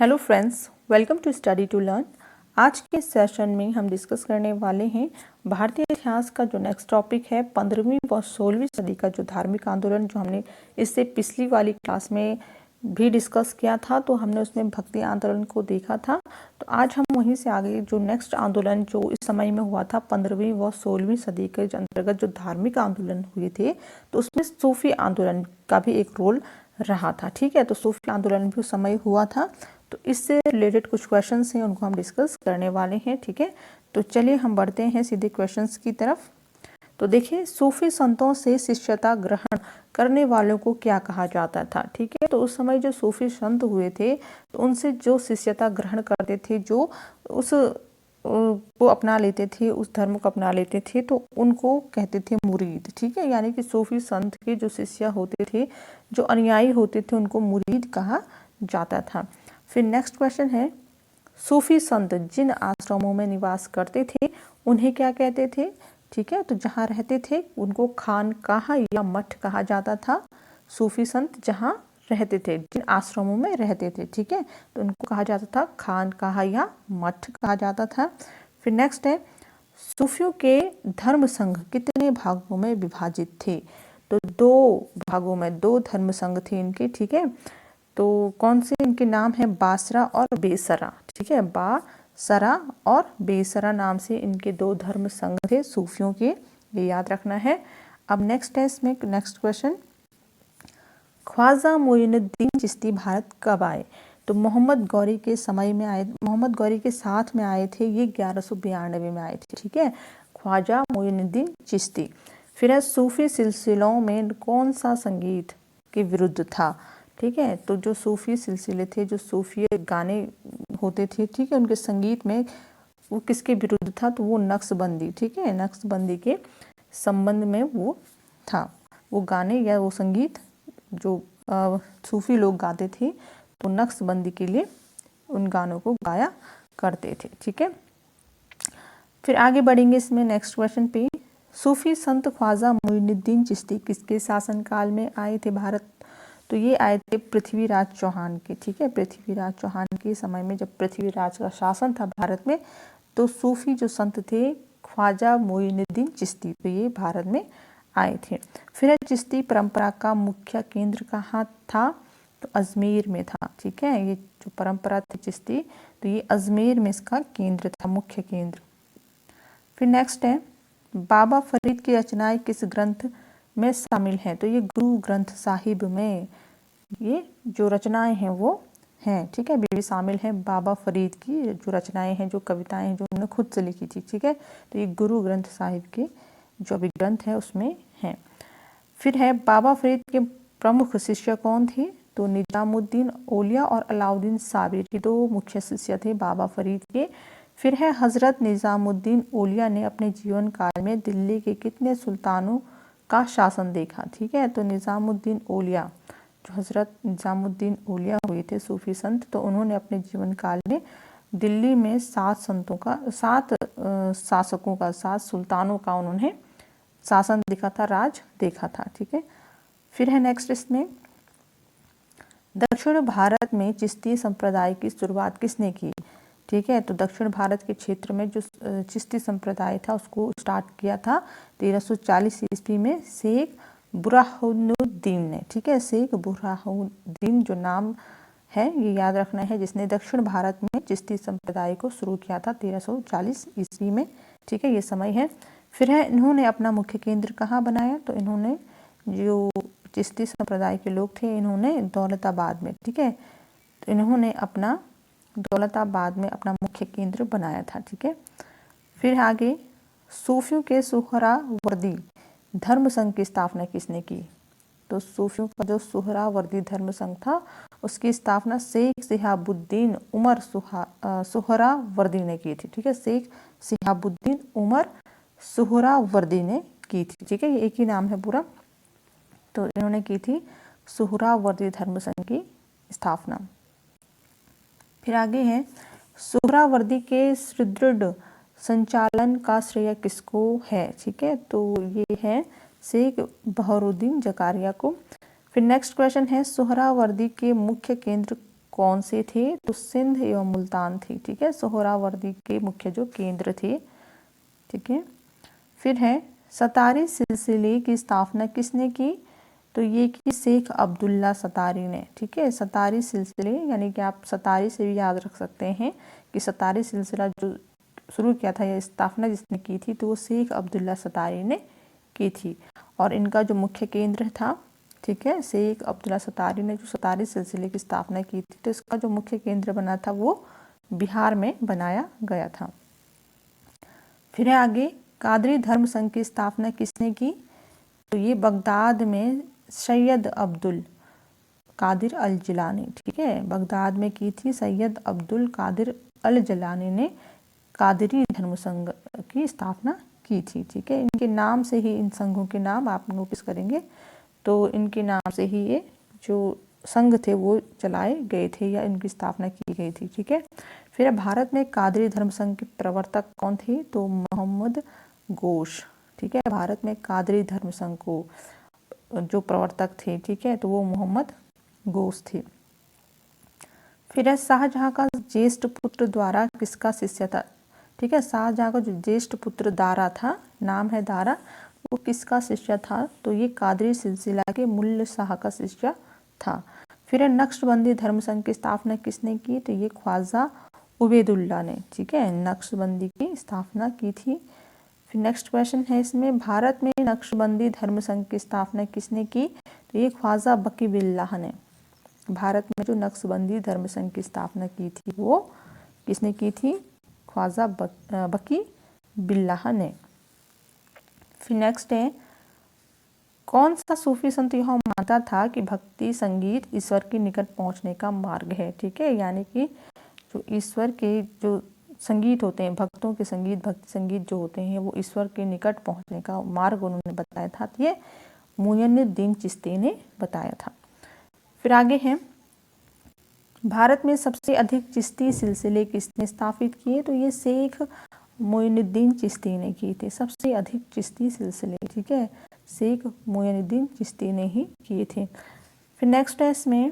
Hello friends, welcome to study to learn. आज के session में हम डिस्कस करने वाले हैं भारतीय इतिहास का जो नेक्स्ट टॉपिक है 15वीं व 16वीं सदी का जो धार्मिक आंदोलन, जो हमने इससे पिछली वाली क्लास में भी डिस्कस किया था। तो हमने उसमें भक्ति आंदोलन को देखा था। तो आज हम वहीं से आगे जो नेक्स्ट आंदोलन जो इस समय में हुआ था 15वीं व 16वीं सदी के अंतर्गत जो धार्मिक आंदोलन हुए थे, तो उसमें सूफी आंदोलन का भी एक रोल रहा था। ठीक है, तो सूफी आंदोलन भी उस समय हुआ था। तो इससे रिलेटेड कुछ क्वेश्चंस हैं, उनको हम डिस्कस करने वाले हैं। ठीक है, तो चलिए हम बढ़ते हैं सीधे क्वेश्चंस की तरफ। तो देखिए, सूफी संतों से शिष्यता ग्रहण करने वालों को क्या कहा जाता था। ठीक है, तो उस समय जो सूफी संत हुए थे, तो उनसे जो शिष्यता ग्रहण करते थे, जो उस को अपना लेते थे, उस धर्म को अपना लेते थे, तो उनको कहते थे मुरीद। ठीक है, यानी कि सूफी संत के जो शिष्य होते थे, जो अनुयायी होते थे, उनको मुरीद कहा जाता था। फिर नेक्स्ट क्वेश्चन है, सूफी संत जिन आश्रमों में निवास करते थे उन्हें क्या कहते थे। ठीक है, तो जहाँ रहते थे उनको खानकाह या मठ कहा जाता था। सूफी संत जहाँ रहते थे, जिन आश्रमों में रहते थे, ठीक है, तो उनको कहा जाता था खानकाह या मठ कहा जाता था। फिर नेक्स्ट है, सूफियों के धर्म संघ कितने भागों में विभाजित थे। तो 2 भागों में 2 धर्म संघ थे इनके। ठीक है, तो कौन से इनके नाम है, बासरा और बेसरा। ठीक है, बासरा और बेसरा नाम से इनके 2 धर्म संघ थे सूफियों के, ये याद रखना है। अब नेक्स्ट है इसमें नेक्स्ट क्वेश्चन, ख्वाजा मोइनुद्दीन चिश्ती भारत कब आए। तो मोहम्मद गौरी के समय में आए, मोहम्मद गौरी के साथ में आए थे, ये 1192 में आए थे। ठीक है, ख्वाजा मोइनुद्दीन चिश्ती। फिर है, सूफी सिलसिलों में कौन सा संगीत के विरुद्ध था। ठीक है, तो जो सूफी सिलसिले थे, जो सूफी गाने होते थे, ठीक है, उनके संगीत में वो किसके विरुद्ध था, तो वो नक्शबंदी। ठीक है, नक्शबंदी के संबंध में वो था। वो गाने या वो संगीत जो सूफी लोग गाते थे, तो नक्शबंदी के लिए उन गानों को गाया करते थे। ठीक है, फिर आगे बढ़ेंगे इसमें नेक्स्ट क्वेश्चन पे, सूफी संत ख्वाजा मोइनुद्दीन चिश्ती किसके शासनकाल में आए थे भारत। तो ये आए थे पृथ्वीराज चौहान के। ठीक है, पृथ्वीराज चौहान के समय में जब पृथ्वीराज का शासन था भारत में, तो सूफी जो संत थे ख्वाजा मोइनुद्दीन चिश्ती, तो ये भारत में आए थे। फिर चिश्ती परंपरा का मुख्य केंद्र कहाँ था, तो अजमेर में था। ठीक है, ये जो परंपरा थी चिश्ती, तो ये अजमेर में इसका केंद्र था, मुख्य केंद्र। फिर नेक्स्ट है, बाबा फरीद की रचनाएं किस ग्रंथ में शामिल हैं। तो ये गुरु ग्रंथ साहिब में ये जो रचनाएं हैं वो हैं। ठीक है, भी शामिल हैं बाबा फरीद की जो रचनाएं हैं, जो कविताएं हैं, जो उन्होंने खुद से लिखी थी। ठीक है, तो ये गुरु ग्रंथ साहिब के जो भी ग्रंथ है उसमें हैं। फिर है, बाबा फरीद के प्रमुख शिष्य कौन थे। तो निजामुद्दीन औलिया और अलाउद्दीन साबिर, ये 2 मुख्य शिष्य थे बाबा फरीद के। फिर है, हजरत निजामुद्दीन औलिया ने अपने जीवन काल में दिल्ली के कितने सुल्तानों का शासन देखा। ठीक है, तो निजामुद्दीन औलिया, जो हजरत निजामुद्दीन औलिया हुए थे सूफी संत, तो उन्होंने अपने जीवन काल में दिल्ली में 7 संतों का, 7 शासकों का, 7 सुल्तानों का उन्होंने शासन देखा था, राज देखा था। ठीक है, फिर है नेक्स्ट इसमें, दक्षिण भारत में चिश्ती संप्रदाय की शुरुआत किसने की। ठीक है, तो दक्षिण भारत के क्षेत्र में जो चिश्ती संप्रदाय था उसको स्टार्ट किया था 1340 ईस्वी में शेख बुरहानुद्दीन ने। ठीक है, शेख बुरहानुद्दीन जो नाम है ये याद रखना है, जिसने दक्षिण भारत में चिश्ती संप्रदाय को शुरू किया था 1340 ईस्वी में। ठीक है, ये समय है। फिर है, इन्होंने अपना मुख्य केंद्र कहाँ बनाया। तो इन्होंने, जो चिश्ती संप्रदाय के लोग थे, इन्होंने दौलताबाद में, ठीक है, तो इन्होंने अपना दौलताबाद में अपना मुख्य केंद्र बनाया था। ठीक है, फिर आगे, सूफियों के सुहरावर्दी धर्म संघ की स्थापना किसने की। तो सूफियों का जो सुहरावर्दी धर्म संघ था उसकी स्थापना शेख शिहाबुद्दीन उमर सुहरावर्दी ने की थी। ठीक है, शेख शिहाबुद्दीन उमर सुहरावर्दी ने की थी। ठीक है, ये एक ही नाम है पूरा। तो इन्होंने की थी सुहरावर्दी धर्म संघ की स्थापना। फिर आगे है, सुहरावर्दी के सुदृढ़ संचालन का श्रेय किसको है। ठीक है, तो ये है शेख बहरुद्दीन जकारिया को। फिर नेक्स्ट क्वेश्चन है, सुहरावर्दी के मुख्य केंद्र कौन से थे? तो सिंध एवं मुल्तान थे। ठीक है, सोहरावर्दी के मुख्य जो केंद्र थे। ठीक है, फिर है सतारी सिलसिले की स्थापना किसने की? तो ये की शेख अब्दुल्ला सतारी ने। ठीक है, सतारी सिलसिले यानी कि आप सतारी से भी याद रख सकते हैं कि सतारी सिलसिला जो शुरू किया था या स्थापना जिसने की थी तो वो शेख अब्दुल्ला सतारी ने की थी। और इनका जो मुख्य केंद्र था, ठीक है, शेख अब्दुल्ला सतारी ने जो सतारी सिलसिले की स्थापना की थी तो इसका जो मुख्य केंद्र बना था वो बिहार में बनाया गया था। फिर है आगे, कादरी धर्म संघ की स्थापना किसने की? तो ये बगदाद में सैयद अब्दुल कादिर अल जिलानी। ठीक है, बगदाद में की थी सैयद अब्दुल कादिर अल जिलानी ने कादरी धर्म संघ की स्थापना की थी। ठीक है, इनके नाम से ही इन संघों के नाम आप नोटिस करेंगे तो इनके नाम से ही ये जो संघ थे वो चलाए गए थे या इनकी स्थापना की गई थी। ठीक है, फिर भारत में कादरी धर्म संघ के प्रवर्तक कौन थे? तो मोहम्मद गोश। ठीक है, भारत में कादरी धर्म संघ को जो प्रवर्तक थे, ठीक है, तो वो मोहम्मद गोश थे। फिर है शाहजहां का ज्येष्ठ पुत्र द्वारा किसका शिष्य था? ठीक है, शाहजहां का जो ज्येष्ठ पुत्र दारा था, नाम है दारा, वो किसका शिष्य था? तो ये कादरी सिलसिला के मुल्ल शाह का शिष्य था। फिर है नक्शबंदी धर्म संघ की स्थापना किसने की? तो ये ख्वाजा उबैदुल्ला ने। ठीक है, नक्शबंदी की स्थापना की थी। फिर नेक्स्ट क्वेश्चन है इसमें, भारत में नक्शबंदी धर्म संघ की स्थापना किसने की? तो ये ख्वाजा बकी बिल्लाह ने। भारत में जो नक्शबंदी धर्म संघ की स्थापना की थी वो किसने की थी? ख्वाजा बकी बिल्लाह ने। फिर नेक्स्ट है, कौन सा सूफी संत यह मानता था कि भक्ति संगीत ईश्वर के निकट पहुंचने का मार्ग है? ठीक है, यानी कि जो ईश्वर के जो संगीत होते हैं, भक्तों के संगीत, भक्ति संगीत जो होते हैं वो ईश्वर के निकट पहुंचने का मार्ग उन्होंने बताया था। ये मुइनुद्दीन चिश्ती ने बताया था। फिर आगे है, भारत में सबसे अधिक चिश्ती सिलसिले किसने स्थापित किए? तो ये शेख मुइनुद्दीन चिश्ती ने किए थे सबसे अधिक चिश्ती सिलसिले। ठीक है, शेख मुइनुद्दीन चिश्ती ने ही किए थे। फिर नेक्स्ट है इसमें,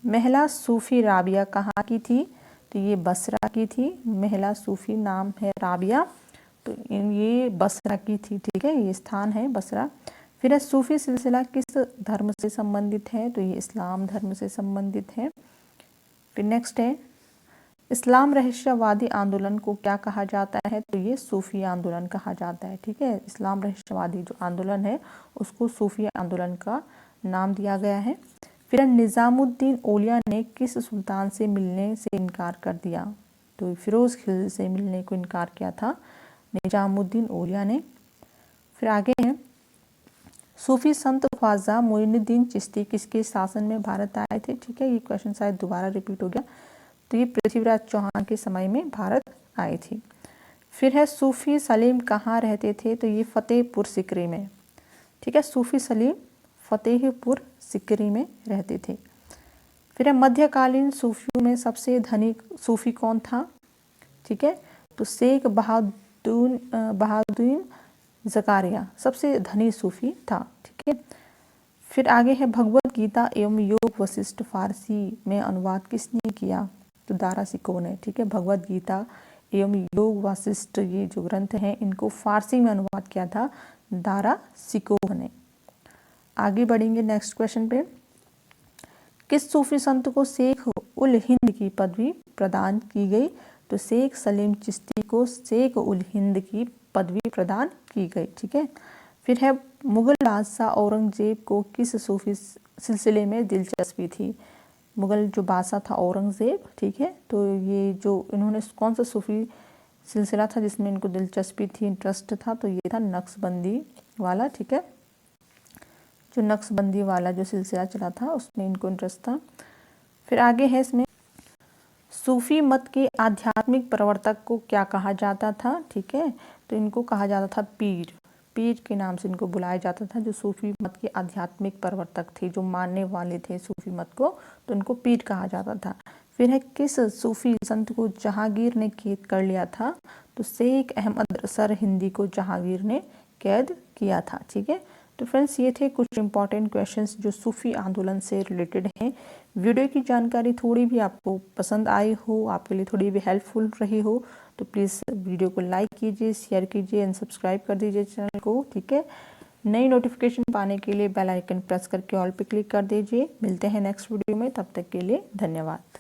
महिला सूफी राबिया कहाँ की थी? तो ये बसरा की थी। महिला सूफी नाम है राबिया, तो ये बसरा की थी। ठीक है, ये स्थान है बसरा। फिर है सूफी सिलसिला किस धर्म से संबंधित है? तो ये इस्लाम धर्म से संबंधित है। फिर नेक्स्ट है, इस्लाम रहस्यवादी आंदोलन को क्या कहा जाता है? तो ये सूफी आंदोलन कहा जाता है। ठीक है, इस्लाम रहस्यवादी जो आंदोलन है उसको सूफी आंदोलन का नाम दिया गया है। फिर निज़ामुद्दीन औलिया ने किस सुल्तान से मिलने से इनकार कर दिया? तो फिरोज खिलजी से मिलने को इनकार किया था निज़ामुद्दीन औलिया ने। फिर आगे है, सूफी संत ख्वाजा मुइनुद्दीन चिश्ती किसके शासन में भारत आए थे? ठीक है, ये क्वेश्चन शायद दोबारा रिपीट हो गया। तो ये पृथ्वीराज चौहान के समय में भारत आई थी। फिर है, सूफी सलीम कहाँ रहते थे? तो ये फतेहपुर सिकरी में। ठीक है, सूफी सलीम फतेहपुर सिकरी में रहते थे। फिर है, मध्यकालीन सूफियों में सबसे धनी सूफी कौन था? ठीक है, तो शेख बहादुर ज़कारिया सबसे धनी सूफी था। ठीक है, फिर आगे है, भगवत गीता एवं योग वशिष्ठ फारसी में अनुवाद किसने किया? तो दारा सिकोह ने। ठीक है, भगवत गीता एवं योग वशिष्ठ ये जो ग्रंथ हैं इनको फारसी में अनुवाद किया था दारा सिकोह ने। आगे बढ़ेंगे नेक्स्ट क्वेश्चन पे, किस सूफी संत को शेख उल हिंद की पदवी प्रदान की गई? तो शेख सलीम चिश्ती को शेख उल हिंद की पदवी प्रदान की गई। ठीक है, फिर है, मुगल बादशाह औरंगजेब को किस सूफी सिलसिले में दिलचस्पी थी? मुगल जो बादशाह था औरंगजेब, ठीक है, तो ये जो इन्होंने कौन सा सूफी सिलसिला था जिसमें इनको दिलचस्पी थी, इंटरेस्ट था? तो ये था नक्शबंदी वाला। ठीक है, जो नक्शबंदी वाला जो सिलसिला चला था उसमें इनको इंटरेस्ट था। फिर आगे है इसमें, सूफी मत के आध्यात्मिक प्रवर्तक को क्या कहा जाता था? ठीक है, तो इनको कहा जाता था पीर। पीर के नाम से इनको बुलाया जाता था। जो सूफी मत के आध्यात्मिक प्रवर्तक थे, जो मानने वाले थे सूफी मत को, तो इनको पीर कहा जाता था। फिर है, किस सूफी संत को जहांगीर ने कैद कर लिया था? तो शेख अहमद सर हिंदी को जहांगीर ने कैद किया था। ठीक है, तो फ्रेंड्स ये थे कुछ इंपॉर्टेंट क्वेश्चंस जो सूफी आंदोलन से रिलेटेड हैं। वीडियो की जानकारी थोड़ी भी आपको पसंद आई हो, आपके लिए थोड़ी भी हेल्पफुल रही हो, तो प्लीज़ वीडियो को लाइक कीजिए, शेयर कीजिए एंड सब्सक्राइब कर दीजिए चैनल को, ठीक है। नई नोटिफिकेशन पाने के लिए बेल आइकन प्रेस करके ऑल पे क्लिक कर दीजिए। मिलते हैं नेक्स्ट वीडियो में, तब तक के लिए धन्यवाद।